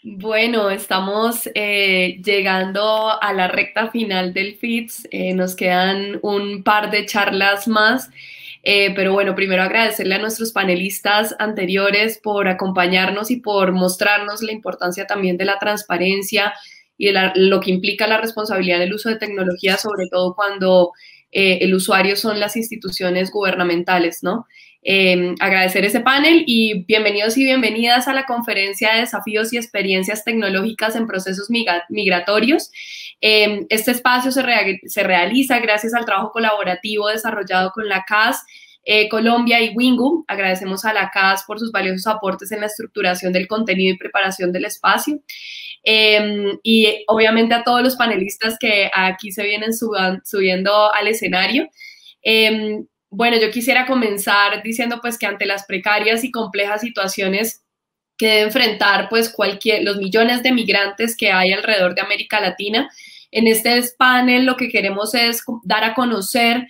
Bueno, estamos llegando a la recta final del FITS. Nos quedan un par de charlas más. Pero bueno, primero agradecerle a nuestros panelistas anteriores por acompañarnos y por mostrarnos la importancia también de la transparencia y de lo que implica la responsabilidad del uso de tecnología, sobre todo cuando el usuario son las instituciones gubernamentales, ¿no? Agradecer ese panel y bienvenidos y bienvenidas a la conferencia de desafíos y experiencias tecnológicas en procesos migratorios. Este espacio se realiza gracias al trabajo colaborativo desarrollado con la CAS Colombia y Wingu. Agradecemos a la CAS por sus valiosos aportes en la estructuración del contenido y preparación del espacio. Y obviamente a todos los panelistas que aquí se vienen subiendo al escenario. Bueno, yo quisiera comenzar diciendo pues que ante las precarias y complejas situaciones que debe enfrentar pues los millones de migrantes que hay alrededor de América Latina, en este panel lo que queremos es dar a conocer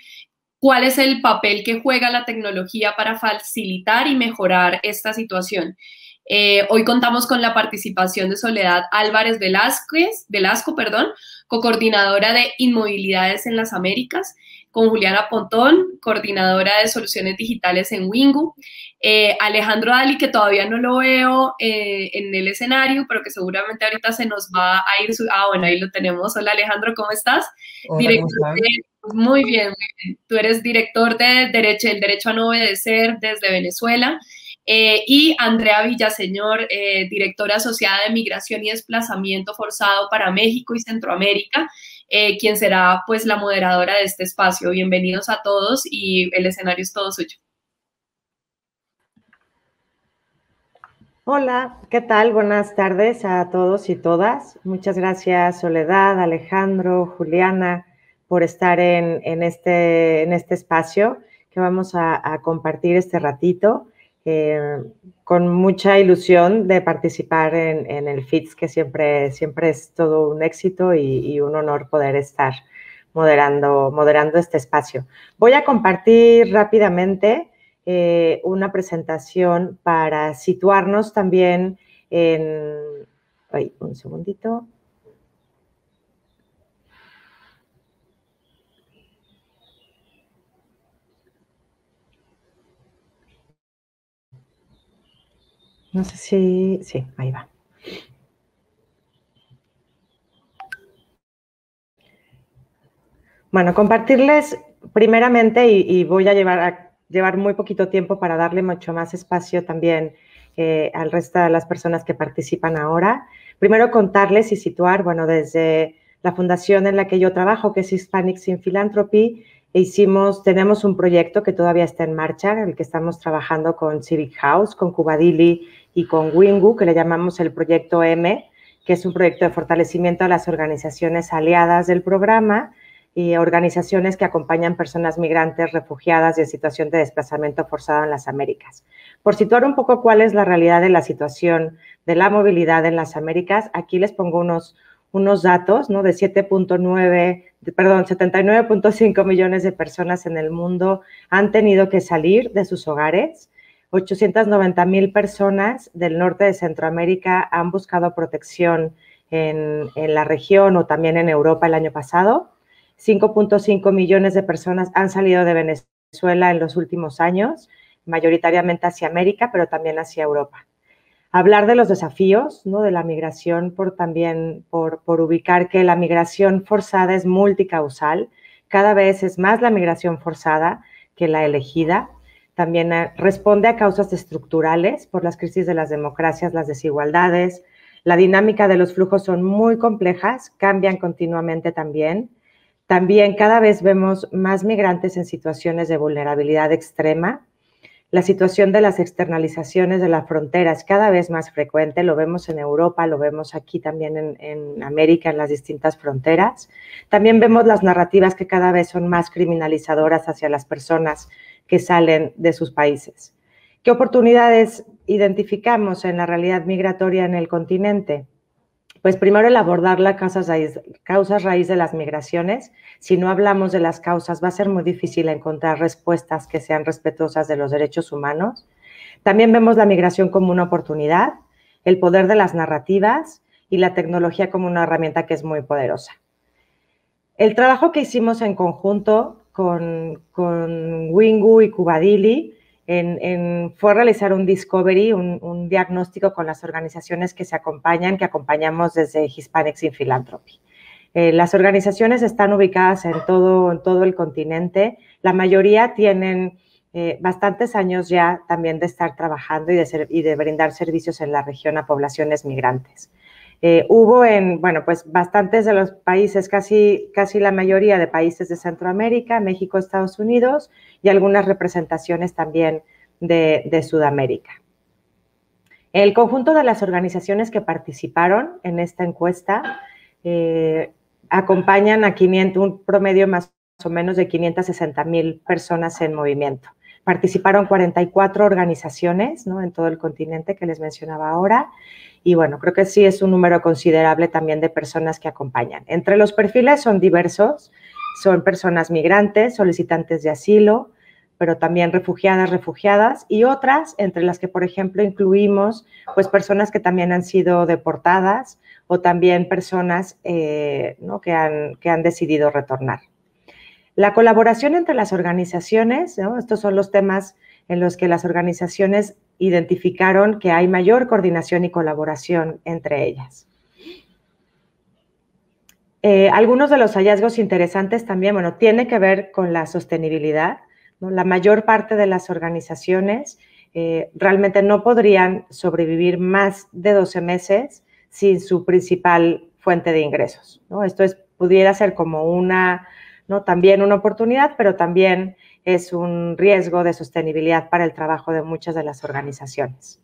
cuál es el papel que juega la tecnología para facilitar y mejorar esta situación. Hoy contamos con la participación de Soledad Álvarez Velasco, cocoordinadora de Inmovilidades en las Américas, con Juliana Pontón, coordinadora de Soluciones Digitales en Wingu, Alejandro Dali, que todavía no lo veo en el escenario, pero que seguramente ahorita se nos va a ir. Bueno, ahí lo tenemos. Hola Alejandro, ¿cómo estás? Hola, ¿cómo están? Muy bien, muy bien. Tú eres director de el Derecho a No Obedecer desde Venezuela. Y Andrea Villaseñor, directora asociada de Migración y Desplazamiento Forzado para México y Centroamérica, quien será pues la moderadora de este espacio. Bienvenidos a todos y el escenario es todo suyo. Hola, ¿qué tal? Buenas tardes a todos y todas. Muchas gracias, Soledad, Alejandro, Juliana, por estar en este espacio que vamos a compartir este ratito. Con mucha ilusión de participar en el FITS, que siempre es todo un éxito y un honor poder estar moderando este espacio. Voy a compartir rápidamente una presentación para situarnos también en... Ay, un segundito. No sé si... Sí, ahí va. Bueno, compartirles primeramente, y voy a llevar muy poquito tiempo para darle mucho más espacio también al resto de las personas que participan ahora. Primero contarles y situar, bueno, desde la fundación en la que yo trabajo, que es Hispanics in Philanthropy, tenemos un proyecto que todavía está en marcha, en el que estamos trabajando con Civic House, con Cubadili y con Wingu, que le llamamos el Proyecto M, que es un proyecto de fortalecimiento a las organizaciones aliadas del programa y organizaciones que acompañan personas migrantes, refugiadas y en situación de desplazamiento forzado en las Américas. Por situar un poco cuál es la realidad de la situación de la movilidad en las Américas, aquí les pongo unos datos, ¿no? De 79.5 millones de personas en el mundo han tenido que salir de sus hogares. 890,000 personas del norte de Centroamérica han buscado protección en la región o también en Europa el año pasado. 5.5 millones de personas han salido de Venezuela en los últimos años, mayoritariamente hacia América, pero también hacia Europa. Hablar de los desafíos, ¿no? De la migración, por ubicar que la migración forzada es multicausal. Cada vez es más la migración forzada que la elegida. También responde a causas estructurales por las crisis de las democracias, las desigualdades. La dinámica de los flujos son muy complejas, cambian continuamente también. También cada vez vemos más migrantes en situaciones de vulnerabilidad extrema. La situación de las externalizaciones de la frontera es cada vez más frecuente, lo vemos en Europa, lo vemos aquí también en América, en las distintas fronteras. También vemos las narrativas que cada vez son más criminalizadoras hacia las personas que salen de sus países. ¿Qué oportunidades identificamos en la realidad migratoria en el continente? Pues primero el abordar las causas raíz de las migraciones. Si no hablamos de las causas, va a ser muy difícil encontrar respuestas que sean respetuosas de los derechos humanos. También vemos la migración como una oportunidad. el poder de las narrativas y la tecnología como una herramienta que es muy poderosa. El trabajo que hicimos en conjunto con Wingu y Cubadili fue realizar un discovery, un diagnóstico con las organizaciones que acompañamos desde Hispanics in Philanthropy. Las organizaciones están ubicadas en todo el continente. La mayoría tienen bastantes años ya también de estar trabajando y de brindar servicios en la región a poblaciones migrantes. Hubo pues bastantes de los países, casi la mayoría de países de Centroamérica, México, Estados Unidos y algunas representaciones también de Sudamérica. El conjunto de las organizaciones que participaron en esta encuesta acompañan a un promedio más o menos de 560,000 personas en movimiento. Participaron 44 organizaciones, ¿no?, en todo el continente que les mencionaba ahora. Y bueno, creo que sí es un número considerable también de personas que acompañan. Entre los perfiles son diversos, son personas migrantes, solicitantes de asilo, pero también refugiadas y otras, entre las que, por ejemplo, incluimos pues personas que también han sido deportadas o también personas ¿no?, que han decidido retornar. La colaboración entre las organizaciones, ¿no?, estos son los temas en los que las organizaciones identificaron que hay mayor coordinación y colaboración entre ellas. Algunos de los hallazgos interesantes también, bueno, tiene que ver con la sostenibilidad, ¿no? La mayor parte de las organizaciones realmente no podrían sobrevivir más de 12 meses sin su principal fuente de ingresos, ¿no? Esto pudiera ser como ¿no?, también una oportunidad, pero también es un riesgo de sostenibilidad para el trabajo de muchas de las organizaciones.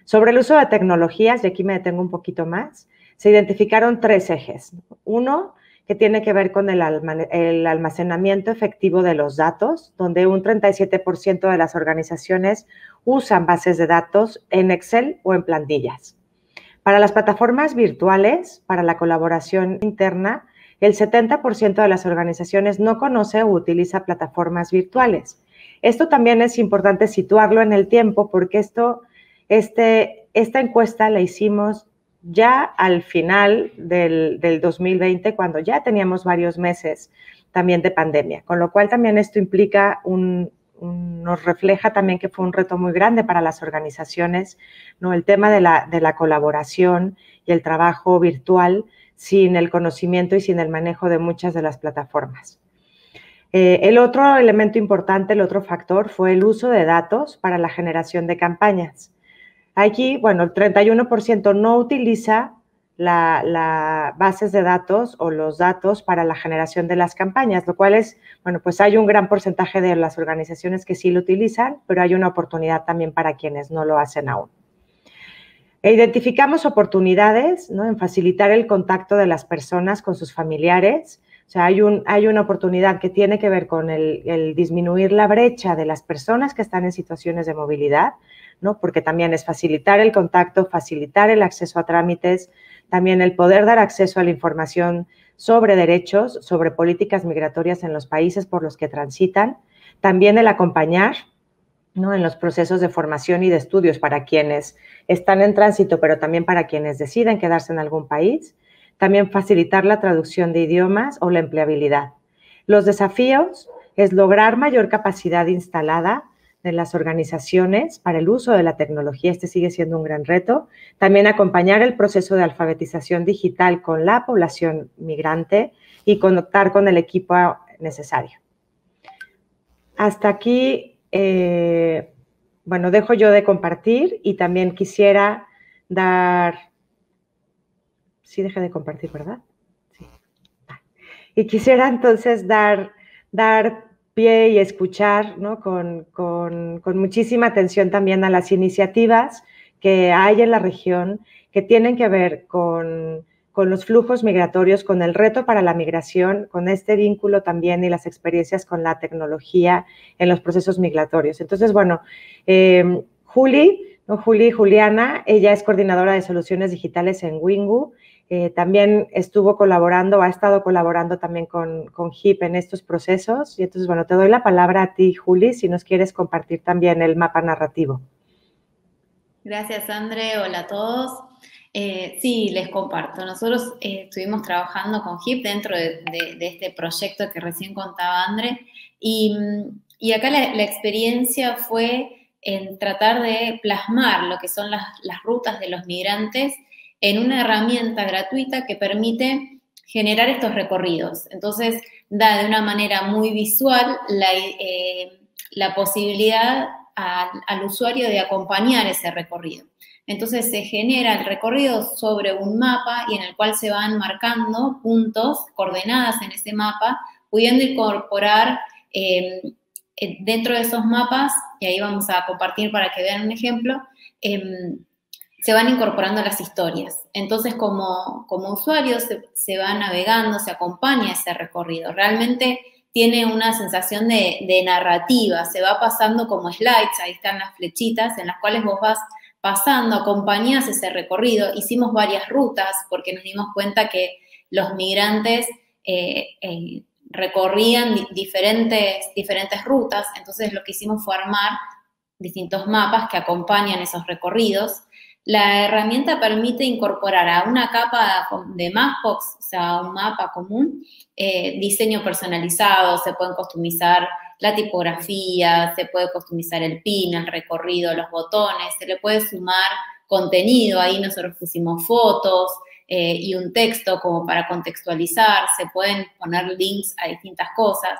Sobre el uso de tecnologías, y aquí me detengo un poquito más, se identificaron 3 ejes. Uno, que tiene que ver con el almacenamiento efectivo de los datos, donde un 37% de las organizaciones usan bases de datos en Excel o en plantillas. Para las plataformas virtuales, para la colaboración interna, el 70% de las organizaciones no conoce o utiliza plataformas virtuales. Esto también es importante situarlo en el tiempo porque esta encuesta la hicimos ya al final del 2020, cuando ya teníamos varios meses también de pandemia, con lo cual también esto implica nos refleja también que fue un reto muy grande para las organizaciones, ¿no?, el tema de la colaboración y el trabajo virtual sin el conocimiento y sin el manejo de muchas de las plataformas. El otro elemento importante, el otro factor, fue el uso de datos para la generación de campañas. Aquí, bueno, el 31% no utiliza las bases de datos o los datos para la generación de las campañas, lo cual bueno, pues hay un gran porcentaje de las organizaciones que sí lo utilizan, pero hay una oportunidad también para quienes no lo hacen aún. Identificamos oportunidades, ¿no?, en facilitar el contacto de las personas con sus familiares. O sea, hay una oportunidad que tiene que ver con el disminuir la brecha de las personas que están en situaciones de movilidad, ¿no?, porque también es facilitar el contacto, facilitar el acceso a trámites, también el poder dar acceso a la información sobre derechos, sobre políticas migratorias en los países por los que transitan, también el acompañar, ¿no?, en los procesos de formación y de estudios para quienes están en tránsito, pero también para quienes deciden quedarse en algún país, también facilitar la traducción de idiomas o la empleabilidad. Los desafíos es lograr mayor capacidad instalada de las organizaciones para el uso de la tecnología, sigue siendo un gran reto, también acompañar el proceso de alfabetización digital con la población migrante y conectar con el equipo necesario. Hasta aquí, bueno, dejo yo de compartir y también quisiera sí, dejé de compartir, ¿verdad? Sí. Y quisiera entonces dar pie y escuchar, ¿no?, con muchísima atención también a las iniciativas que hay en la región que tienen que ver con los flujos migratorios, con el reto para la migración, con este vínculo también y las experiencias con la tecnología en los procesos migratorios. Entonces, bueno, Juliana, ella es coordinadora de soluciones digitales en Wingu. También ha estado colaborando también con HIP en estos procesos. Y entonces, bueno, te doy la palabra a ti, Juli, si nos quieres compartir también el mapa narrativo. Gracias, André. Hola a todos. Sí, les comparto. Nosotros estuvimos trabajando con HIP dentro de este proyecto que recién contaba André y acá la experiencia fue en tratar de plasmar lo que son las rutas de los migrantes en una herramienta gratuita que permite generar estos recorridos. Entonces, da de una manera muy visual la posibilidad al usuario de acompañar ese recorrido. Entonces se genera el recorrido sobre un mapa y en el cual se van marcando puntos, coordenadas en ese mapa, pudiendo incorporar dentro de esos mapas, y ahí vamos a compartir para que vean un ejemplo, se van incorporando las historias. Entonces, como usuario, se va navegando, se acompaña ese recorrido. Realmente tiene una sensación de narrativa, se va pasando como slides, ahí están las flechitas en las cuales vos vas pasando, acompañás ese recorrido. Hicimos varias rutas porque nos dimos cuenta que los migrantes recorrían diferentes rutas, entonces lo que hicimos fue armar distintos mapas que acompañan esos recorridos. La herramienta permite incorporar a una capa de Mapbox, o sea, un mapa común, diseño personalizado, se pueden customizar la tipografía, se puede customizar el pin, el recorrido, los botones, se le puede sumar contenido, ahí nosotros pusimos fotos y un texto como para contextualizar, se pueden poner links a distintas cosas.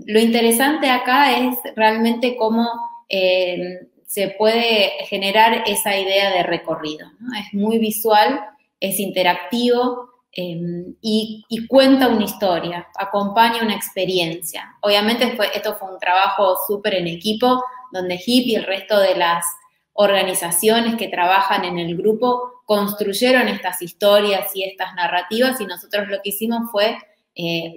Lo interesante acá es realmente cómo se puede generar esa idea de recorrido, ¿no? Es muy visual, es interactivo y cuenta una historia, acompaña una experiencia. Obviamente esto fue un trabajo súper en equipo, donde HIP y el resto de las organizaciones que trabajan en el grupo construyeron estas historias y estas narrativas y nosotros lo que hicimos fue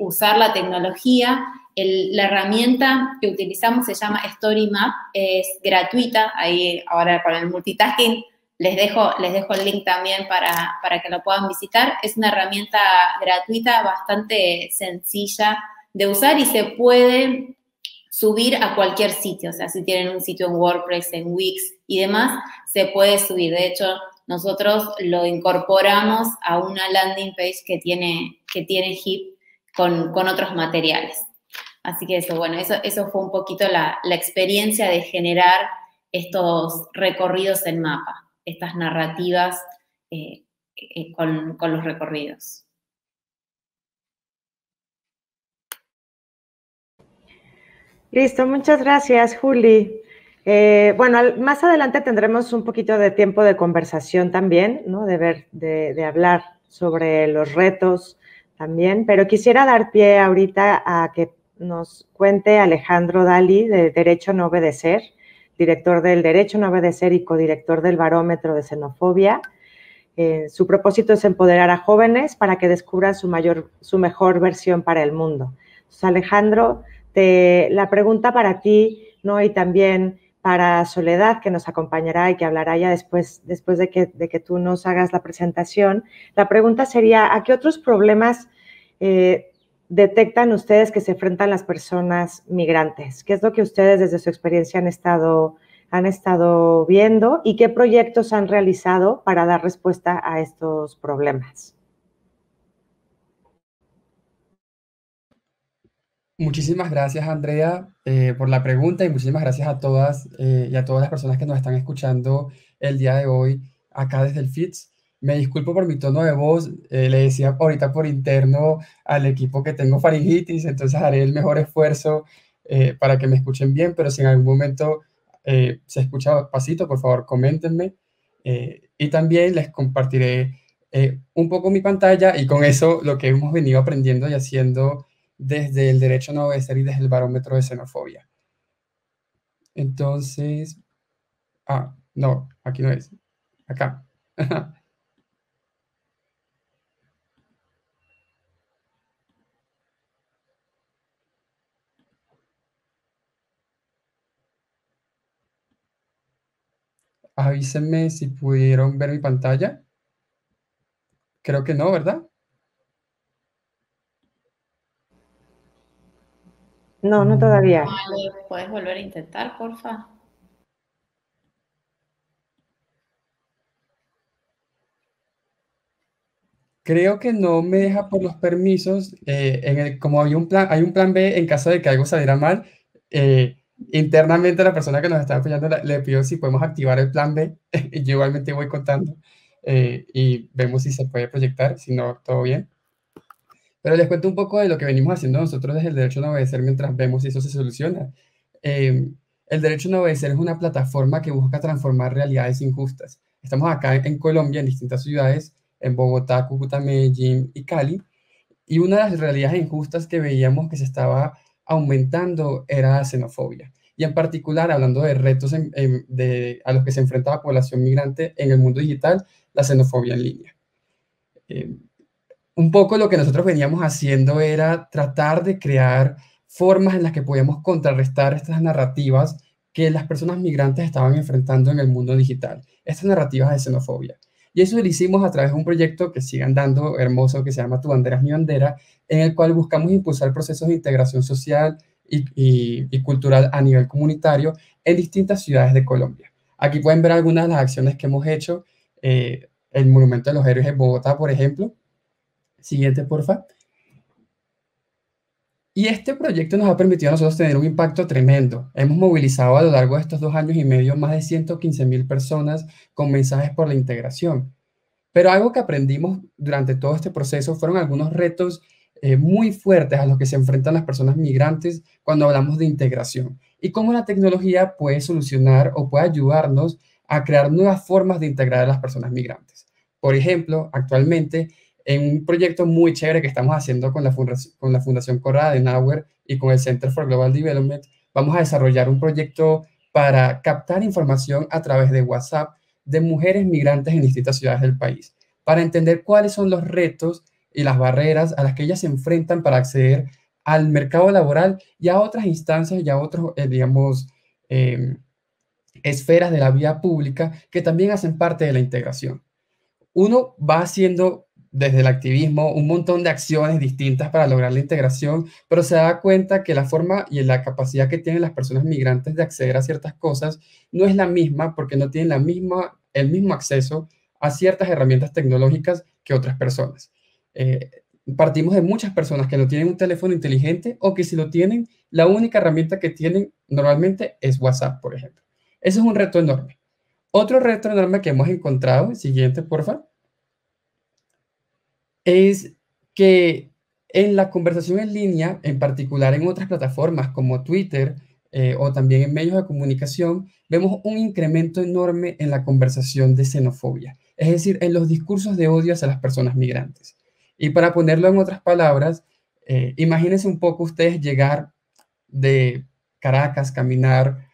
usar la tecnología. La herramienta que utilizamos se llama Story Map, es gratuita, ahí ahora con el multitasking les dejo el link también para que lo puedan visitar. Es una herramienta gratuita bastante sencilla de usar y se puede subir a cualquier sitio, o sea, si tienen un sitio en WordPress, en Wix y demás, se puede subir. De hecho, nosotros lo incorporamos a una landing page que tiene HIP con otros materiales. Así que eso, bueno, eso fue un poquito la experiencia de generar estos recorridos en mapa, estas narrativas con los recorridos. Listo, muchas gracias, Juli. Bueno, más adelante tendremos un poquito de tiempo de conversación también, ¿no? De hablar sobre los retos también, pero quisiera dar pie ahorita a que nos cuente Alejandro Dali de Derecho a no obedecer, director del Derecho a no obedecer y codirector del Barómetro de Xenofobia. Su propósito es empoderar a jóvenes para que descubran su mejor versión para el mundo. Entonces, Alejandro, la pregunta para ti, ¿no? Y también para Soledad, que nos acompañará y que hablará ya después de que tú nos hagas la presentación. La pregunta sería, ¿a qué otros problemas detectan ustedes que se enfrentan las personas migrantes? ¿Qué es lo que ustedes desde su experiencia han estado viendo y qué proyectos han realizado para dar respuesta a estos problemas? Muchísimas gracias, Andrea, por la pregunta y muchísimas gracias a todas y a todas las personas que nos están escuchando el día de hoy acá desde el FITS. Me disculpo por mi tono de voz, le decía ahorita por interno al equipo que tengo faringitis, entonces haré el mejor esfuerzo para que me escuchen bien, pero si en algún momento se escucha pasito, por favor, coméntenme. Y también les compartiré un poco mi pantalla y con eso lo que hemos venido aprendiendo y haciendo desde el derecho a no obedecer y desde el barómetro de xenofobia. Entonces, no, aquí no es, acá. Avísenme si pudieron ver mi pantalla. Creo que no, ¿verdad? No, no todavía. Vale, ¿puedes volver a intentar, porfa? Creo que no me deja por los permisos. Como hay un plan B en caso de que algo saliera mal. Internamente la persona que nos está apoyando le pido si podemos activar el plan B. Yo igualmente voy contando y vemos si se puede proyectar, si no, todo bien. Pero les cuento un poco de lo que venimos haciendo nosotros desde el Derecho a No Obedecer mientras vemos si eso se soluciona. El Derecho a No Obedecer es una plataforma que busca transformar realidades injustas. Estamos acá en Colombia, en distintas ciudades, en Bogotá, Cúcuta, Medellín y Cali, y una de las realidades injustas que veíamos que se estaba aumentando era la xenofobia. Y en particular, hablando de retos a los que se enfrenta la población migrante en el mundo digital, la xenofobia en línea. Un poco lo que nosotros veníamos haciendo era tratar de crear formas en las que podíamos contrarrestar estas narrativas que las personas migrantes estaban enfrentando en el mundo digital, estas narrativas de xenofobia. Y eso lo hicimos a través de un proyecto que sigue andando hermoso, que se llama Tu Bandera es mi bandera, en el cual buscamos impulsar procesos de integración social y cultural a nivel comunitario en distintas ciudades de Colombia. Aquí pueden ver algunas de las acciones que hemos hecho. El Monumento de los Héroes en Bogotá, por ejemplo. Siguiente, porfa. Y este proyecto nos ha permitido a nosotros tener un impacto tremendo. Hemos movilizado a lo largo de estos 2 años y medio más de 115.000 personas con mensajes por la integración. Pero algo que aprendimos durante todo este proceso fueron algunos retos muy fuertes a los que se enfrentan las personas migrantes cuando hablamos de integración y cómo la tecnología puede solucionar o puede ayudarnos a crear nuevas formas de integrar a las personas migrantes. Por ejemplo, actualmente, en un proyecto muy chévere que estamos haciendo con la Fundación Konrad Adenauer y con el Center for Global Development, vamos a desarrollar un proyecto para captar información a través de WhatsApp de mujeres migrantes en distintas ciudades del país, para entender cuáles son los retos y las barreras a las que ellas se enfrentan para acceder al mercado laboral y a otras instancias y a otros, esferas de la vida pública que también hacen parte de la integración. Uno va haciendo desde el activismo un montón de acciones distintas para lograr la integración, pero se da cuenta que la forma y la capacidad que tienen las personas migrantes de acceder a ciertas cosas no es la misma porque no tienen el mismo acceso a ciertas herramientas tecnológicas que otras personas. Partimos de muchas personas que no tienen un teléfono inteligente o que si lo tienen, la única herramienta que tienen normalmente es WhatsApp, por ejemplo. Eso es un reto enorme. Otro reto enorme que hemos encontrado, siguiente, por favor, es que en la conversación en línea, en particular en otras plataformas como Twitter o también en medios de comunicación, vemos un incremento enorme en la conversación de xenofobia, es decir, en los discursos de odio hacia las personas migrantes. Y para ponerlo en otras palabras, imagínense un poco ustedes llegar de Caracas, caminar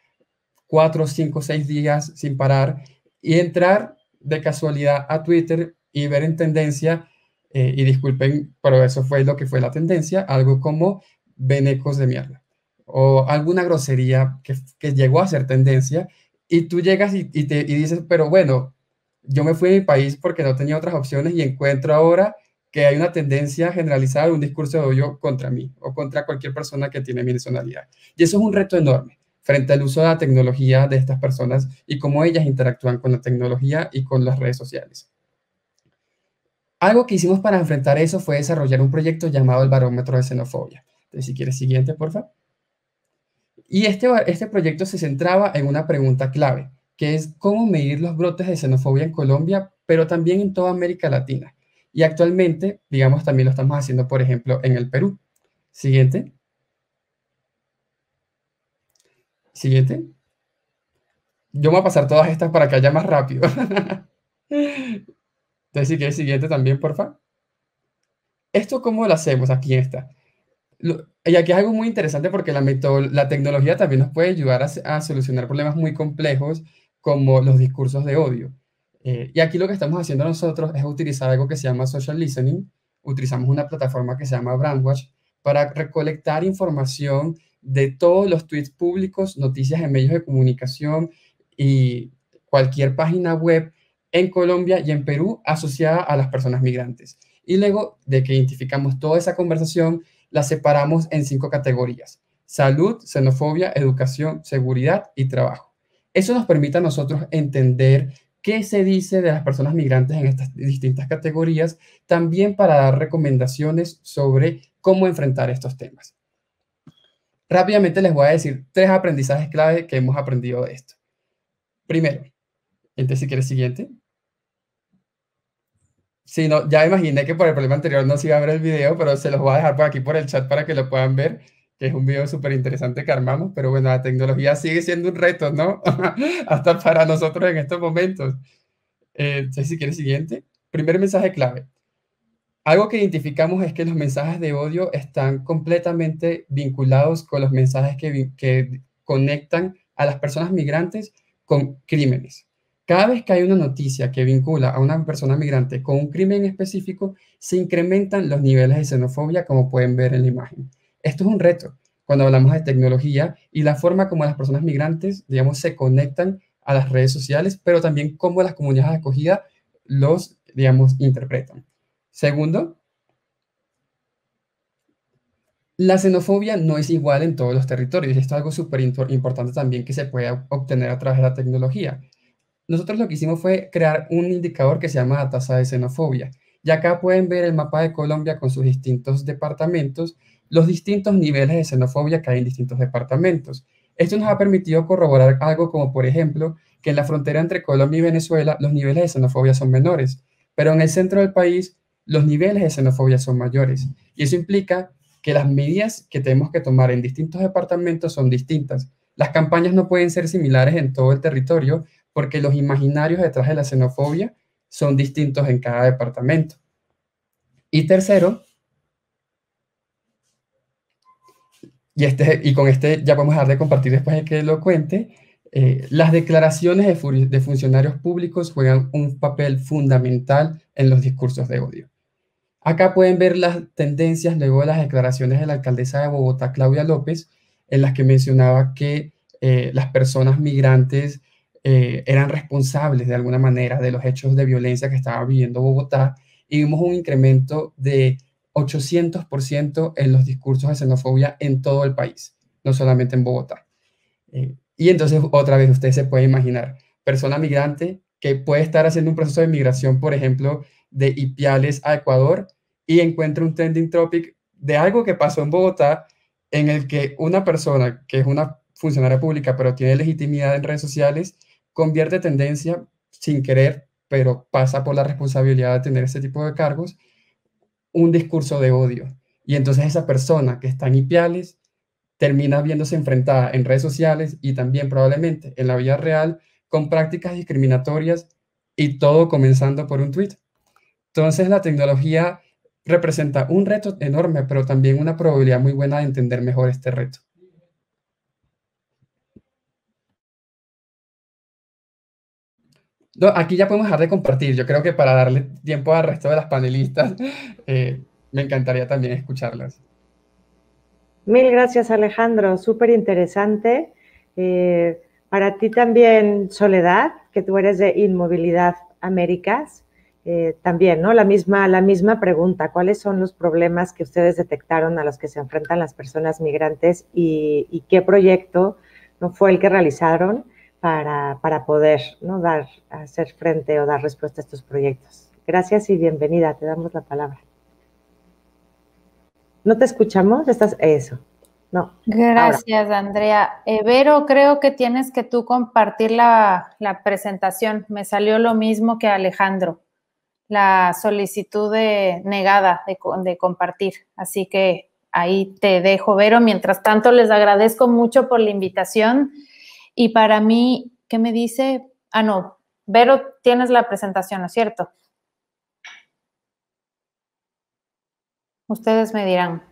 4, 5, 6 días sin parar y entrar de casualidad a Twitter y ver en tendencia, y disculpen, pero eso fue lo que fue la tendencia, algo como venecos de mierda o alguna grosería que llegó a ser tendencia y tú llegas y dices, pero bueno, yo me fui de mi país porque no tenía otras opciones y encuentro ahora que hay una tendencia generalizada de un discurso de odio contra mí o contra cualquier persona que tiene mi nacionalidad. Y eso es un reto enorme frente al uso de la tecnología de estas personas y cómo ellas interactúan con la tecnología y con las redes sociales. Algo que hicimos para enfrentar eso fue desarrollar un proyecto llamado el Barómetro de Xenofobia. Entonces, si quieres, siguiente, por favor. Y este proyecto se centraba en una pregunta clave, que es cómo medir los brotes de xenofobia en Colombia, pero también en toda América Latina. Y actualmente, digamos, también lo estamos haciendo, por ejemplo, en el Perú. Siguiente. Siguiente. Yo voy a pasar todas estas para que haya más rápido. Entonces, si quieres, siguiente también, por favor. ¿Esto cómo lo hacemos? Aquí está. Y aquí es algo muy interesante porque la tecnología también nos puede ayudar a solucionar problemas muy complejos como los discursos de odio. Y aquí lo que estamos haciendo nosotros es utilizar algo que se llama social listening. Utilizamos una plataforma que se llama Brandwatch para recolectar información de todos los tweets públicos, noticias en medios de comunicación y cualquier página web en Colombia y en Perú asociada a las personas migrantes. Y luego de que identificamos toda esa conversación, la separamos en 5 categorías: salud, xenofobia, educación, seguridad y trabajo. Eso nos permite a nosotros entender qué se dice de las personas migrantes en estas distintas categorías, también para dar recomendaciones sobre cómo enfrentar estos temas. Rápidamente les voy a decir 3 aprendizajes clave que hemos aprendido de esto. Primero, entonces si quieres siguiente. Sí, no, ya imaginé que por el problema anterior no se iba a ver el video, pero se los voy a dejar por aquí por el chat para que lo puedan ver, que es un video súper interesante que armamos, pero bueno, la tecnología sigue siendo un reto, ¿no? Hasta para nosotros en estos momentos. Entonces, si quieres siguiente. Primer mensaje clave. Algo que identificamos es que los mensajes de odio están completamente vinculados con los mensajes que conectan a las personas migrantes con crímenes. Cada vez que hay una noticia que vincula a una persona migrante con un crimen específico, se incrementan los niveles de xenofobia, como pueden ver en la imagen. Esto es un reto cuando hablamos de tecnología y la forma como las personas migrantes, digamos, se conectan a las redes sociales, pero también cómo las comunidades de acogida los, digamos, interpretan. Segundo, la xenofobia no es igual en todos los territorios. Esto es algo súper importante también que se puede obtener a través de la tecnología. Nosotros lo que hicimos fue crear un indicador que se llama la tasa de xenofobia. Y acá pueden ver el mapa de Colombia con sus distintos departamentos, los distintos niveles de xenofobia que hay en distintos departamentos. Esto nos ha permitido corroborar algo como, por ejemplo, que en la frontera entre Colombia y Venezuela los niveles de xenofobia son menores, pero en el centro del país los niveles de xenofobia son mayores. Y eso implica que las medidas que tenemos que tomar en distintos departamentos son distintas. Las campañas no pueden ser similares en todo el territorio porque los imaginarios detrás de la xenofobia son distintos en cada departamento. Y tercero, y con este ya podemos dejar de compartir después de que lo cuente, las declaraciones de funcionarios públicos juegan un papel fundamental en los discursos de odio. Acá pueden ver las tendencias luego de las declaraciones de la alcaldesa de Bogotá, Claudia López, en las que mencionaba que las personas migrantes eran responsables de alguna manera de los hechos de violencia que estaba viviendo Bogotá, y vimos un incremento de 800% en los discursos de xenofobia en todo el país, no solamente en Bogotá. Y entonces, otra vez, usted se puede imaginar, persona migrante que puede estar haciendo un proceso de migración, por ejemplo, de Ipiales a Ecuador, y encuentra un trending topic de algo que pasó en Bogotá, en el que una persona que es una funcionaria pública, pero tiene legitimidad en redes sociales, convierte tendencia sin querer, pero pasa por la responsabilidad de tener ese tipo de cargos, un discurso de odio. Y entonces esa persona que está en Ipiales termina viéndose enfrentada en redes sociales y también probablemente en la vida real con prácticas discriminatorias, y todo comenzando por un tweet. Entonces la tecnología representa un reto enorme, pero también una probabilidad muy buena de entender mejor este reto. No, aquí ya podemos dejar de compartir. Yo creo que para darle tiempo al resto de las panelistas, me encantaría también escucharlas. Mil gracias, Alejandro. Súper interesante. Para ti también, Soledad, que tú eres de Inmovilidad Américas, también, ¿no? La misma pregunta. ¿Cuáles son los problemas que ustedes detectaron a los que se enfrentan las personas migrantes y qué proyecto no fue el que realizaron para poder, ¿no?, hacer frente o dar respuesta a estos proyectos? Gracias y bienvenida. Te damos la palabra. ¿No te escuchamos? Eso. No. Gracias, ahora. Andrea. Vero, creo que tienes que tú compartir la presentación. Me salió lo mismo que Alejandro, la solicitud negada de compartir. Así que ahí te dejo, Vero. Mientras tanto, les agradezco mucho por la invitación. Y para mí, ¿qué me dice? Ah, no. Vero, tienes la presentación, ¿no es cierto? Ustedes me dirán.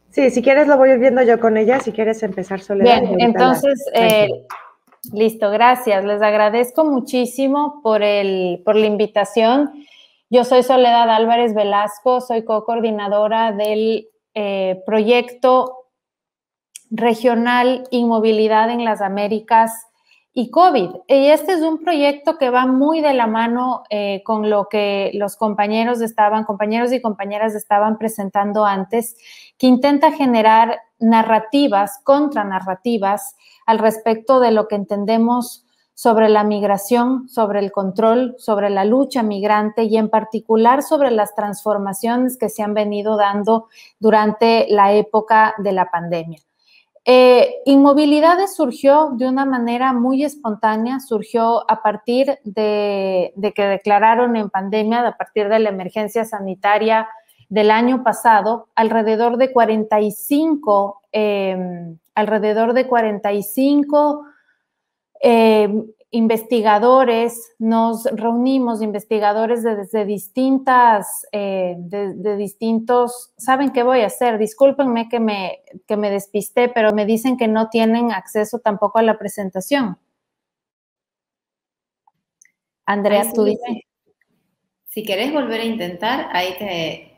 Sí, si quieres lo voy a ir viendo yo con ella, si quieres empezar, Soledad. Bien, entonces, listo, gracias. Les agradezco muchísimo por la invitación. Yo soy Soledad Álvarez Velasco, soy co-coordinadora del proyecto regional Inmovilidad en las Américas y COVID. Y este es un proyecto que va muy de la mano con lo que los compañeros y compañeras estaban presentando antes, que intenta generar narrativas, contranarrativas al respecto de lo que entendemos sobre la migración, sobre el control, sobre la lucha migrante y en particular sobre las transformaciones que se han venido dando durante la época de la pandemia. Inmovilidades surgió de una manera muy espontánea, surgió a partir de que declararon en pandemia, a partir de la emergencia sanitaria del año pasado, alrededor de 45 investigadores, nos reunimos, investigadores de distintos, ¿saben qué voy a hacer? Discúlpenme que me despisté, pero me dicen que no tienen acceso tampoco a la presentación. Andrea, sí, tú dime. Si querés volver a intentar, ahí te...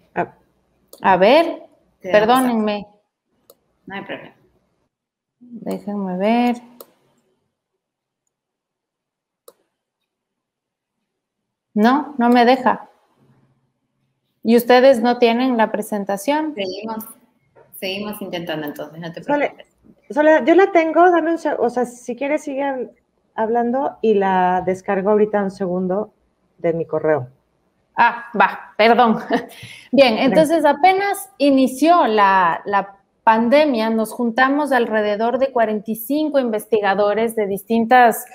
A ver, perdónenme. No hay problema. Déjenme ver. No, no me deja. ¿Y ustedes no tienen la presentación? Seguimos intentando entonces, no te preocupes. Soledad, yo la tengo, dame o sea, si quieres sigue hablando y la descargo ahorita un segundo de mi correo. Ah, va, perdón. Bien, entonces apenas inició la pandemia, nos juntamos alrededor de 45 investigadores de distintas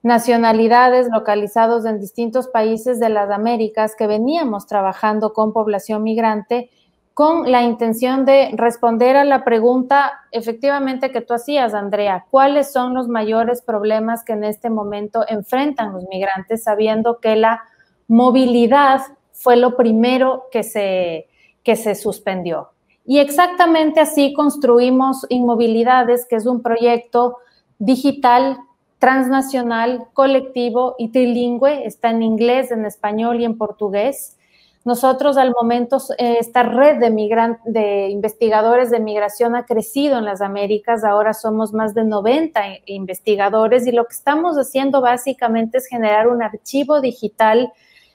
nacionalidades localizados en distintos países de las Américas que veníamos trabajando con población migrante con la intención de responder a la pregunta efectivamente que tú hacías, Andrea, ¿cuáles son los mayores problemas que en este momento enfrentan los migrantes, sabiendo que la movilidad fue lo primero que se suspendió? Y exactamente así construimos Inmovilidades, que es un proyecto digital, transnacional, colectivo y trilingüe, está en inglés, en español y en portugués. Nosotros al momento, esta red de investigadores de migración ha crecido en las Américas, ahora somos más de 90 investigadores y lo que estamos haciendo básicamente es generar un archivo digital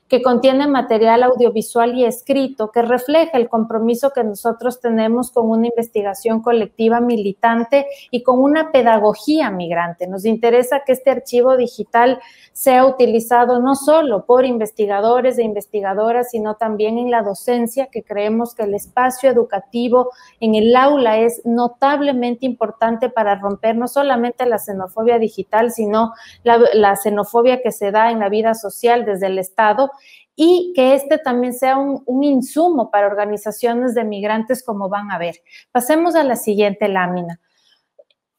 que contiene material audiovisual y escrito que refleja el compromiso que nosotros tenemos con una investigación colectiva militante y con una pedagogía migrante. Nos interesa que este archivo digital sea utilizado no solo por investigadores e investigadoras, sino también en la docencia, que creemos que el espacio educativo en el aula es notablemente importante para romper no solamente la xenofobia digital, sino la xenofobia que se da en la vida social desde el Estado, y que este también sea un insumo para organizaciones de migrantes, como van a ver. Pasemos a la siguiente lámina.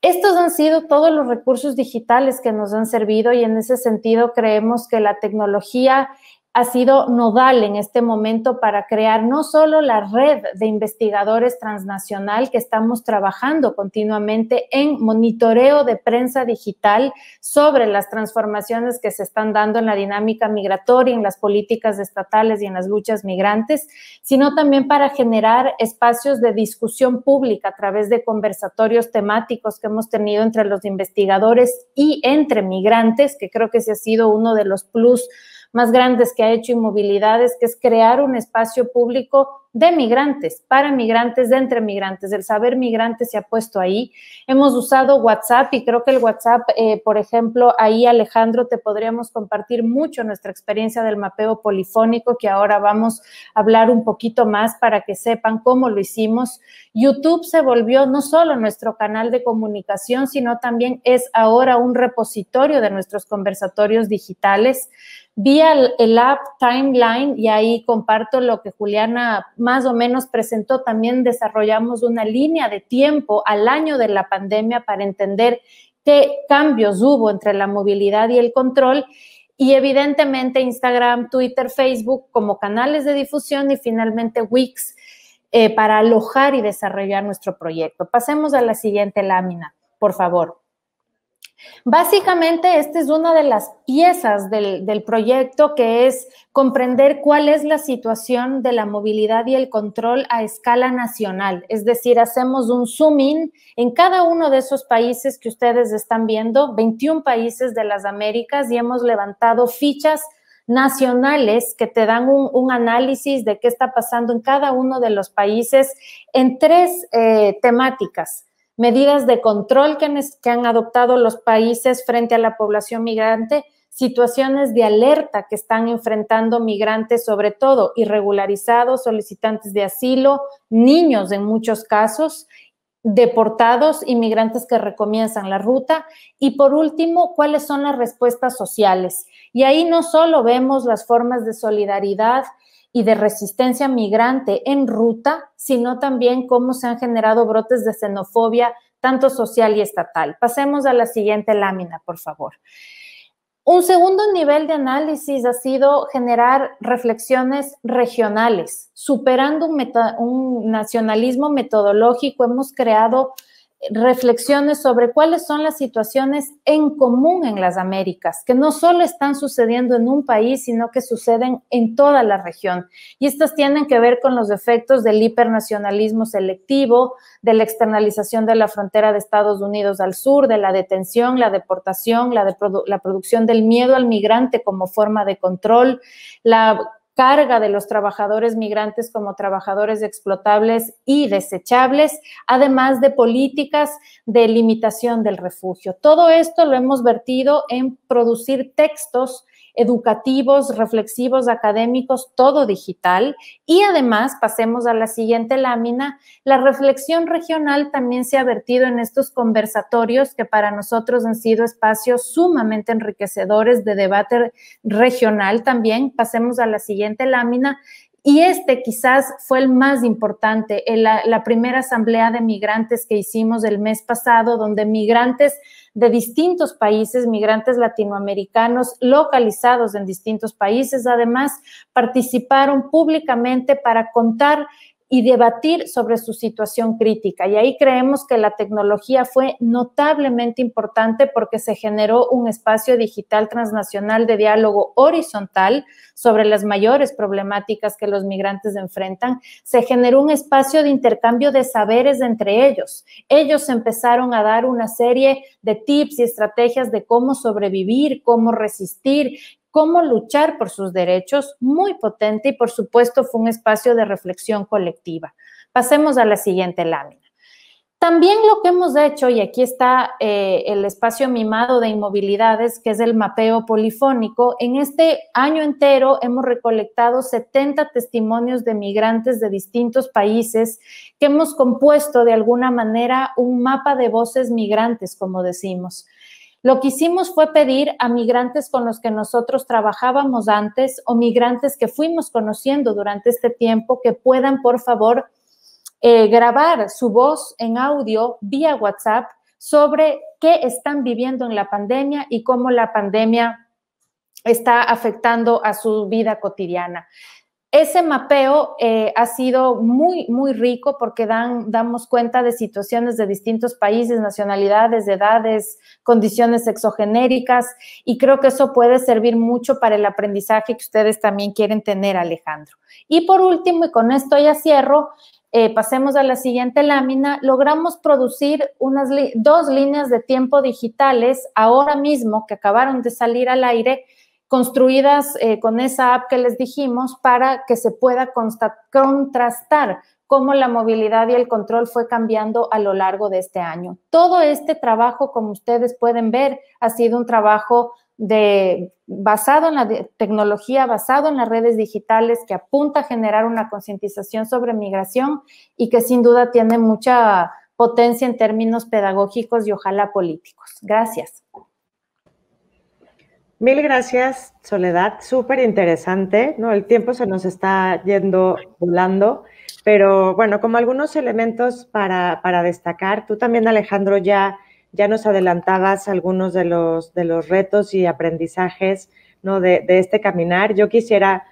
Estos han sido todos los recursos digitales que nos han servido y en ese sentido creemos que la tecnología ha sido nodal en este momento para crear no solo la red de investigadores transnacional que estamos trabajando continuamente en monitoreo de prensa digital sobre las transformaciones que se están dando en la dinámica migratoria, en las políticas estatales y en las luchas migrantes, sino también para generar espacios de discusión pública a través de conversatorios temáticos que hemos tenido entre los investigadores y entre migrantes, que creo que ese ha sido uno de los plus más grandes que ha hecho Inmovilidades, que es crear un espacio público de migrantes, para migrantes, de entre migrantes. El saber migrante se ha puesto ahí. Hemos usado WhatsApp y creo que el WhatsApp, por ejemplo, ahí Alejandro, te podríamos compartir mucho nuestra experiencia del mapeo polifónico, que ahora vamos a hablar un poquito más para que sepan cómo lo hicimos. YouTube se volvió no solo nuestro canal de comunicación, sino también es ahora un repositorio de nuestros conversatorios digitales. Vía el app Timeline, y ahí comparto lo que Juliana más o menos presentó, también desarrollamos una línea de tiempo al año de la pandemia para entender qué cambios hubo entre la movilidad y el control, y evidentemente Instagram, Twitter, Facebook como canales de difusión y finalmente Wix para alojar y desarrollar nuestro proyecto. Pasemos a la siguiente lámina, por favor. Básicamente, esta es una de las piezas del proyecto, que es comprender cuál es la situación de la movilidad y el control a escala nacional. Es decir, hacemos un zoom in en cada uno de esos países que ustedes están viendo, 21 países de las Américas, y hemos levantado fichas nacionales que te dan un análisis de qué está pasando en cada uno de los países en tres temáticas. medidas de control que han adoptado los países frente a la población migrante, situaciones de alerta que están enfrentando migrantes, sobre todo irregularizados, solicitantes de asilo, niños en muchos casos, deportados, inmigrantes que recomienzan la ruta, y por último, cuáles son las respuestas sociales. Y ahí no solo vemos las formas de solidaridad y de resistencia migrante en ruta, sino también cómo se han generado brotes de xenofobia, tanto social y estatal. Pasemos a la siguiente lámina, por favor. Un segundo nivel de análisis ha sido generar reflexiones regionales. Superando un nacionalismo metodológico, hemos creado reflexiones sobre cuáles son las situaciones en común en las Américas, que no solo están sucediendo en un país, sino que suceden en toda la región. Y estas tienen que ver con los efectos del hipernacionalismo selectivo, de la externalización de la frontera de Estados Unidos al sur, de la detención, la deportación, la producción del miedo al migrante como forma de control, la carga de los trabajadores migrantes como trabajadores explotables y desechables, además de políticas de limitación del refugio. Todo esto lo hemos vertido en producir textos educativos, reflexivos, académicos, todo digital. Y además, pasemos a la siguiente lámina, la reflexión regional también se ha vertido en estos conversatorios que para nosotros han sido espacios sumamente enriquecedores de debate regional también. Pasemos a la siguiente lámina. Y este quizás fue el más importante, la primera asamblea de migrantes que hicimos el mes pasado, donde migrantes de distintos países, migrantes latinoamericanos localizados en distintos países, además participaron públicamente para contar y debatir sobre su situación crítica. Y ahí creemos que la tecnología fue notablemente importante porque se generó un espacio digital transnacional de diálogo horizontal sobre las mayores problemáticas que los migrantes enfrentan. Se generó un espacio de intercambio de saberes entre ellos. Ellos empezaron a dar una serie de tips y estrategias de cómo sobrevivir, cómo resistir, cómo luchar por sus derechos, muy potente, y por supuesto fue un espacio de reflexión colectiva. Pasemos a la siguiente lámina. También lo que hemos hecho, y aquí está el espacio mimado de inmovilidades, que es el mapeo polifónico, en este año entero hemos recolectado 70 testimonios de migrantes de distintos países que hemos compuesto de alguna manera un mapa de voces migrantes, como decimos. Lo que hicimos fue pedir a migrantes con los que nosotros trabajábamos antes o migrantes que fuimos conociendo durante este tiempo que puedan, por favor, grabar su voz en audio vía WhatsApp sobre qué están viviendo en la pandemia y cómo la pandemia está afectando a su vida cotidiana. Ese mapeo ha sido muy, muy rico porque damos cuenta de situaciones de distintos países, nacionalidades, edades, condiciones sexogenéricas, y creo que eso puede servir mucho para el aprendizaje que ustedes también quieren tener, Alejandro. Y por último, y con esto ya cierro, pasemos a la siguiente lámina, logramos producir dos líneas de tiempo digitales ahora mismo que acabaron de salir al aire, construidas con esa app que les dijimos para que se pueda contrastar cómo la movilidad y el control fue cambiando a lo largo de este año. Todo este trabajo, como ustedes pueden ver, ha sido un trabajo basado en la tecnología, basado en las redes digitales, que apunta a generar una concientización sobre migración y que sin duda tiene mucha potencia en términos pedagógicos y ojalá políticos. Gracias. Mil gracias, Soledad. Súper interesante, ¿no? El tiempo se nos está yendo volando, pero bueno, como algunos elementos para destacar, tú también, Alejandro, ya nos adelantabas algunos de los retos y aprendizajes, ¿no? de este caminar. Yo quisiera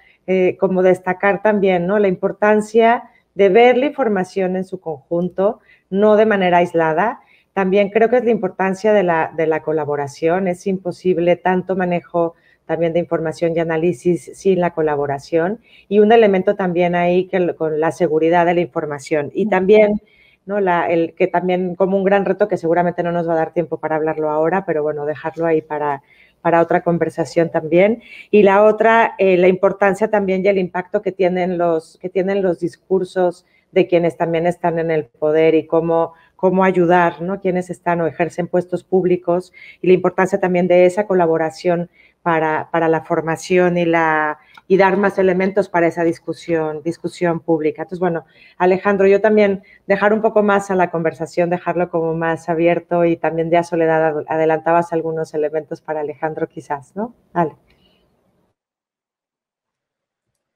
como destacar también, ¿no? La importancia de ver la información en su conjunto, no de manera aislada. También creo que es la importancia de la colaboración. Es imposible tanto manejo también de información y análisis sin la colaboración. Y un elemento también ahí con la seguridad de la información. Y también, ¿no? Que también como un gran reto que seguramente no nos va a dar tiempo para hablarlo ahora, pero bueno, dejarlo ahí para otra conversación también. Y la otra, la importancia también y el impacto que tienen los discursos de quienes también están en el poder y cómo ayudar, ¿no? Quienes están o ejercen puestos públicos y la importancia también de esa colaboración para la formación y dar más elementos para esa discusión pública. Entonces, bueno, Alejandro, yo también dejar un poco más a la conversación, dejarlo como más abierto, y también ya Soledad adelantabas algunos elementos para Alejandro quizás, ¿no? Vale.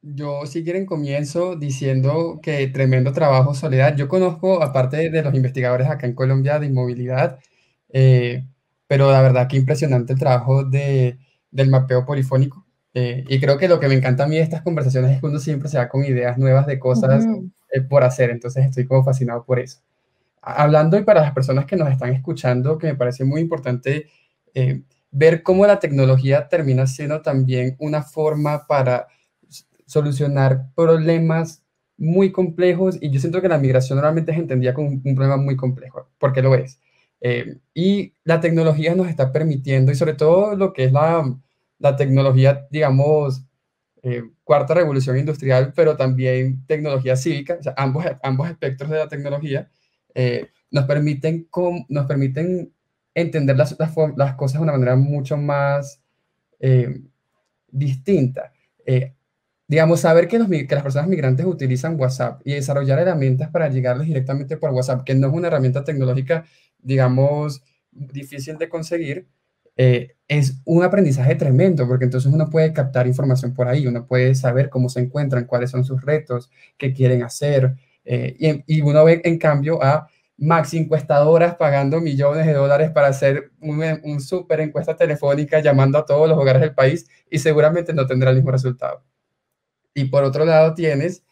Yo, si quieren, comienzo diciendo que tremendo trabajo, Soledad. Yo conozco, aparte de los investigadores acá en Colombia de inmovilidad, eh, pero la verdad que impresionante el trabajo del mapeo polifónico. Y creo que lo que me encanta a mí de estas conversaciones es que uno siempre se va con ideas nuevas de cosas por hacer. Entonces estoy como fascinado por eso. Hablando, y para las personas que nos están escuchando, que me parece muy importante ver cómo la tecnología termina siendo también una forma para solucionar problemas muy complejos, y yo siento que la migración normalmente es entendida como un problema muy complejo, porque lo es. Y la tecnología nos está permitiendo, y sobre todo lo que es la tecnología, digamos, cuarta revolución industrial, pero también tecnología cívica, o sea, ambos espectros de la tecnología, nos permiten entender las cosas de una manera mucho más distinta. Digamos, saber que las personas migrantes utilizan WhatsApp y desarrollar herramientas para llegarles directamente por WhatsApp, que no es una herramienta tecnológica, digamos, difícil de conseguir, es un aprendizaje tremendo, porque entonces uno puede captar información por ahí, uno puede saber cómo se encuentran, cuáles son sus retos, qué quieren hacer, y uno ve, en cambio, a maxi encuestadoras pagando millones de dólares para hacer un súper encuesta telefónica llamando a todos los hogares del país, y seguramente no tendrá el mismo resultado. Y por otro lado tienes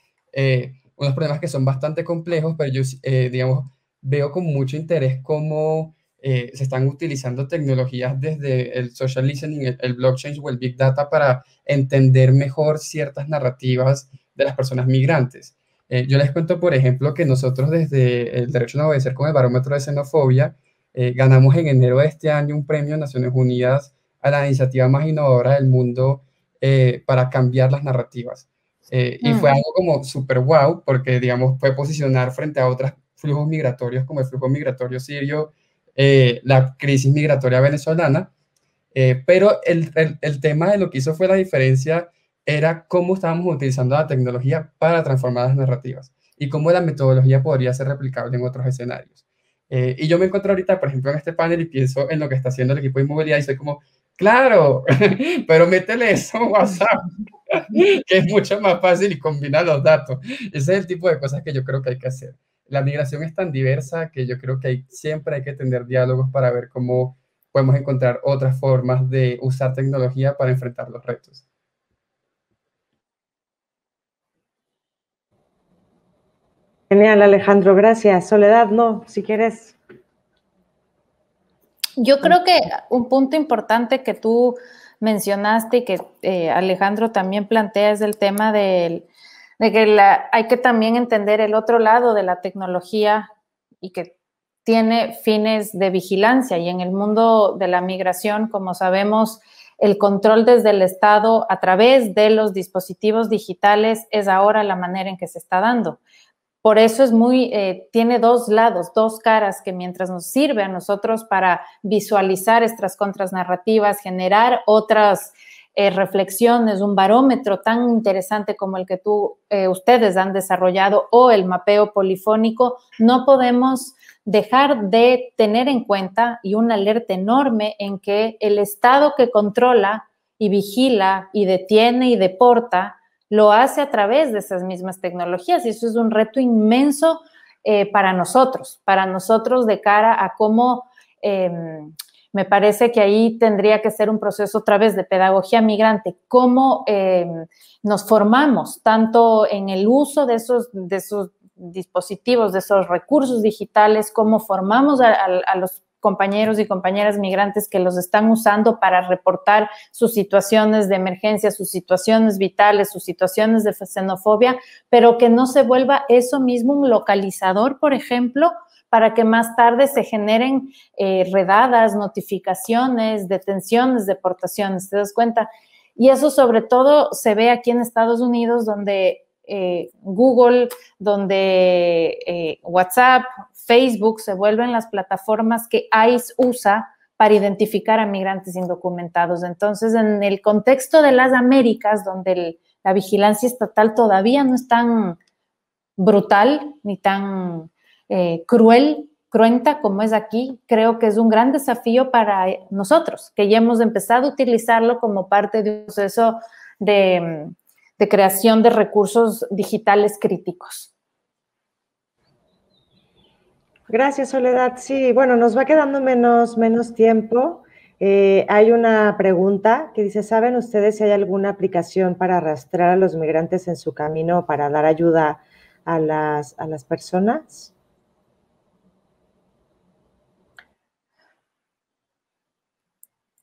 unos problemas que son bastante complejos, pero yo, digamos, veo con mucho interés cómo se están utilizando tecnologías desde el social listening, el blockchain o el big data para entender mejor ciertas narrativas de las personas migrantes. Yo les cuento, por ejemplo, que nosotros desde el Derecho a No Obedecer con el Barómetro de Xenofobia ganamos en enero de este año un premio de Naciones Unidas a la iniciativa más innovadora del mundo para cambiar las narrativas. Y fue algo como súper wow, porque, digamos, fue posicionar frente a otros flujos migratorios, como el flujo migratorio sirio, la crisis migratoria venezolana, pero el tema de lo que hizo fue la diferencia, era cómo estábamos utilizando la tecnología para transformar las narrativas y cómo la metodología podría ser replicable en otros escenarios. Y yo me encuentro ahorita, por ejemplo, en este panel y pienso en lo que está haciendo el equipo de inmovilidad y soy como, claro, pero métele eso en WhatsApp, que es mucho más fácil y combina los datos. Ese es el tipo de cosas que yo creo que hay que hacer. La migración es tan diversa que yo creo que siempre hay que tener diálogos para ver cómo podemos encontrar otras formas de usar tecnología para enfrentar los retos. Genial, Alejandro, gracias. Soledad, no, si quieres. Yo creo que un punto importante que tú mencionaste y que Alejandro también plantea es el tema de que hay que también entender el otro lado de la tecnología y que tiene fines de vigilancia. Y en el mundo de la migración, como sabemos, el control desde el Estado a través de los dispositivos digitales es ahora la manera en que se está dando. Por eso es tiene dos lados, dos caras, que mientras nos sirve a nosotros para visualizar estas contranarrativas, generar otras reflexiones, un barómetro tan interesante como el que ustedes han desarrollado, o el mapeo polifónico, no podemos dejar de tener en cuenta, y una alerta enorme, en que el Estado que controla y vigila y detiene y deporta lo hace a través de esas mismas tecnologías, y eso es un reto inmenso para nosotros de cara a cómo, me parece que ahí tendría que ser un proceso otra vez de pedagogía migrante, cómo nos formamos tanto en el uso de esos dispositivos, de esos recursos digitales, cómo formamos a los compañeros y compañeras migrantes que los están usando para reportar sus situaciones de emergencia, sus situaciones vitales, sus situaciones de xenofobia, pero que no se vuelva eso mismo un localizador, por ejemplo, para que más tarde se generen redadas, notificaciones, detenciones, deportaciones, ¿te das cuenta? Y eso sobre todo se ve aquí en Estados Unidos, donde Google, donde WhatsApp, Facebook se vuelven las plataformas que ICE usa para identificar a migrantes indocumentados. Entonces, en el contexto de las Américas, donde la vigilancia estatal todavía no es tan brutal ni tan cruenta como es aquí, creo que es un gran desafío para nosotros, que ya hemos empezado a utilizarlo como parte de un proceso de creación de recursos digitales críticos. Gracias, Soledad. Sí, bueno, nos va quedando menos tiempo. Hay una pregunta que dice, ¿saben ustedes si hay alguna aplicación para rastrear a los migrantes en su camino para dar ayuda a las personas?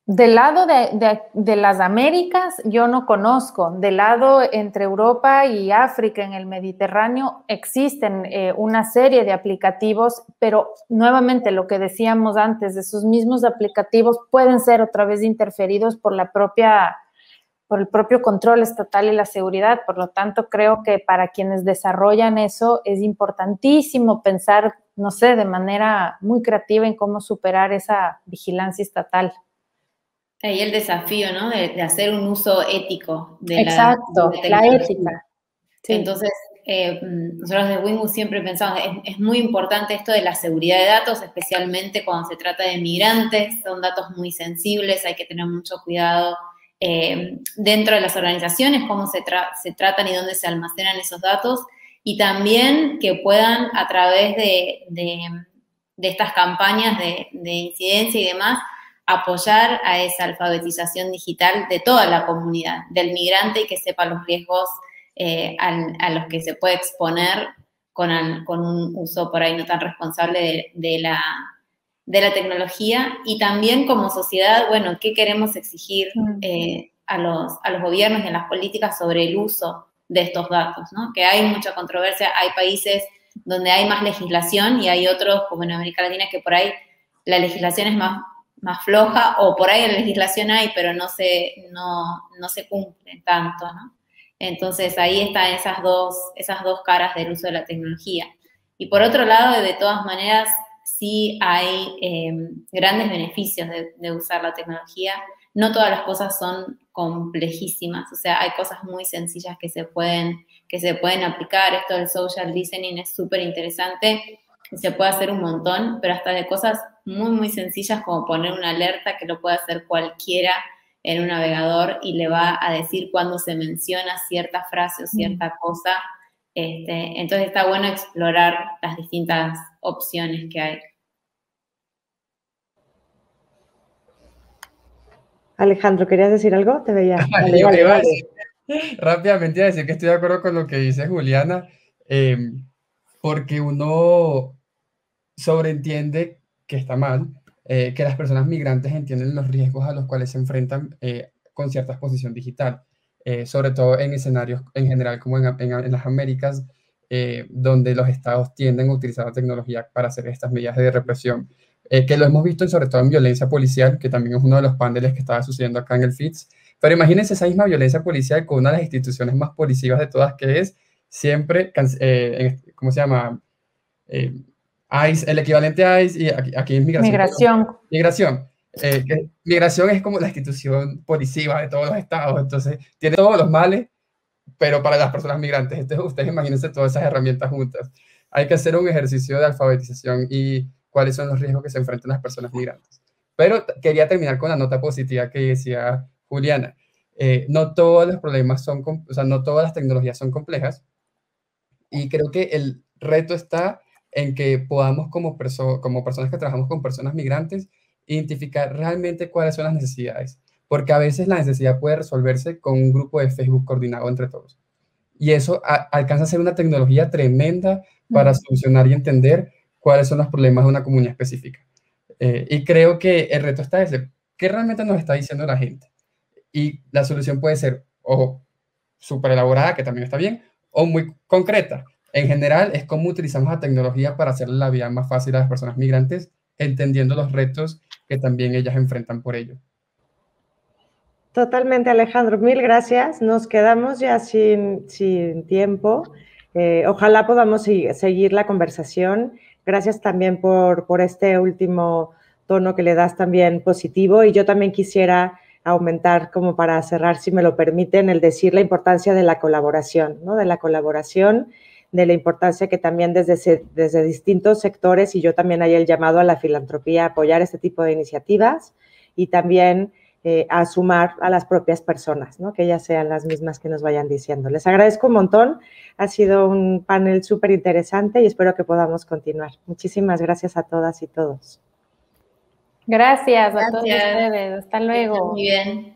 Del lado de las Américas, yo no conozco. Del lado entre Europa y África, en el Mediterráneo, existen una serie de aplicativos, pero nuevamente lo que decíamos antes, esos mismos aplicativos pueden ser otra vez interferidos por el propio control estatal y la seguridad. Por lo tanto, creo que para quienes desarrollan eso es importantísimo pensar, no sé, de manera muy creativa en cómo superar esa vigilancia estatal. Ahí el desafío, ¿no? De hacer un uso ético de Exacto, la ética. Sí. Entonces, nosotros de Winwood siempre pensamos, es muy importante esto de la seguridad de datos, especialmente cuando se trata de migrantes, son datos muy sensibles, hay que tener mucho cuidado dentro de las organizaciones, cómo se tratan y dónde se almacenan esos datos, y también que puedan, a través de estas campañas de incidencia y demás, apoyar a esa alfabetización digital de toda la comunidad, del migrante, y que sepa los riesgos a los que se puede exponer con un uso por ahí no tan responsable de la tecnología. Y también como sociedad, bueno, ¿qué queremos exigir a los gobiernos y a las políticas sobre el uso de estos datos, ¿no? Que hay mucha controversia, hay países donde hay más legislación y hay otros, como en América Latina, que por ahí la legislación es más floja, o por ahí la legislación hay, pero no se cumple tanto, ¿no? Entonces ahí están esas dos caras del uso de la tecnología. Y por otro lado, de todas maneras, sí hay grandes beneficios de usar la tecnología. No todas las cosas son complejísimas, o sea, hay cosas muy sencillas que se pueden aplicar. Esto del social listening es súper interesante, se puede hacer un montón, pero hasta de cosas muy, muy sencillas como poner una alerta que lo puede hacer cualquiera en un navegador y le va a decir cuando se menciona cierta frase o cierta cosa. Entonces está bueno explorar las distintas opciones que hay. Alejandro, ¿querías decir algo? Te veía. Vale. Rápidamente iba a decir que estoy de acuerdo con lo que dice Juliana, porque uno sobreentiende que está mal, que las personas migrantes entienden los riesgos a los cuales se enfrentan con cierta exposición digital, sobre todo en escenarios en general como en las Américas, donde los estados tienden a utilizar la tecnología para hacer estas medidas de represión, que lo hemos visto sobre todo en violencia policial, que también es uno de los paneles que estaba sucediendo acá en el FITS. Pero imagínense esa misma violencia policial con una de las instituciones más policivas de todas, que es siempre, ¿cómo se llama? ICE, el equivalente a ICE, y aquí es migración. Migración es como la institución policiva de todos los estados, entonces tiene todos los males, pero para las personas migrantes. Entonces ustedes imagínense todas esas herramientas juntas. Hay que hacer un ejercicio de alfabetización y cuáles son los riesgos que se enfrentan las personas migrantes. Pero quería terminar con la nota positiva que decía Juliana. No todos los problemas son, o sea, no todas las tecnologías son complejas, y creo que el reto está en que podamos, como personas que trabajamos con personas migrantes, identificar realmente cuáles son las necesidades, porque a veces la necesidad puede resolverse con un grupo de Facebook coordinado entre todos, y eso alcanza a ser una tecnología tremenda para solucionar y entender cuáles son los problemas de una comunidad específica. Y creo que el reto está ese, ¿qué realmente nos está diciendo la gente? Y la solución puede ser o súper elaborada, que también está bien, o muy concreta. En general, es cómo utilizamos la tecnología para hacerle la vida más fácil a las personas migrantes, entendiendo los retos que también ellas enfrentan por ello. Totalmente, Alejandro. Mil gracias. Nos quedamos ya sin tiempo. Ojalá podamos seguir la conversación. Gracias también por este último tono que le das también positivo. Y yo también quisiera aumentar, como para cerrar, si me lo permiten, el decir la importancia de la colaboración, ¿no? De la colaboración, de la importancia que también desde distintos sectores, y yo también hay el llamado a la filantropía a apoyar este tipo de iniciativas y también a sumar a las propias personas, ¿no? Que ellas sean las mismas que nos vayan diciendo. Les agradezco un montón, ha sido un panel súper interesante y espero que podamos continuar. Muchísimas gracias a todas y todos. Gracias a todos ustedes, hasta luego. Muy bien.